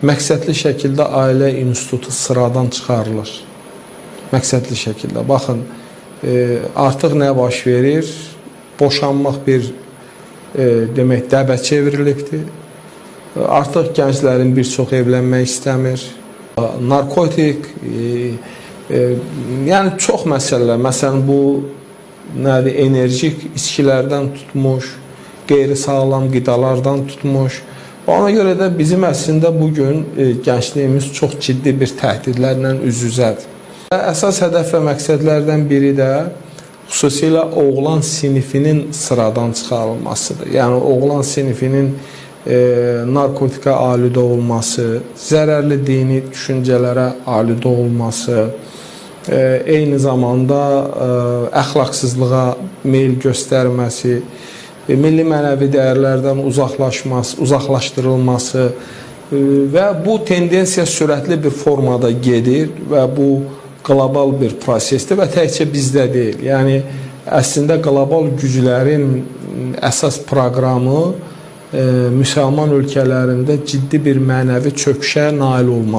məqsədli şəkildə ailə institutu sıradan çıxarılır. Məqsədli şəkildə. Baxın, artıq nə baş verir? Boşanmaq bir demək dəbə çevrilibdir. Artıq gənclərin bir çox evlənmək istəmir. Narkotik, yəni çox məsələlər. Məsələn, bu nədir? Enerjik içkilərdən tutmuş, qeyri-sağlam qidalardan tutmuş. Ona görə də bizim əslində bugün gəncliyimiz çox ciddi bir təhdidlərlə üz-üzədir. Əsas hədəf və məqsədlərdən biri də xüsusilə oğlan sinifinin sıradan çıxarılmasıdır. Yəni, oğlan sinifinin narkotika aludə olması, zərərli dini düşüncələrə aludə olması, eyni zamanda əxlaqsızlığa meyl göstərməsi, milli mənəvi dəyərlərdən uzaqlaşdırılması və bu tendensiya sürətli bir formada gedir və bu qlobal bir prosesdir və təkcə bizdə deyil. Yəni, əslində qlobal güclərin əsas proqramı müsəlman ölkələrində ciddi bir mənəvi çöküşə nail olmaq.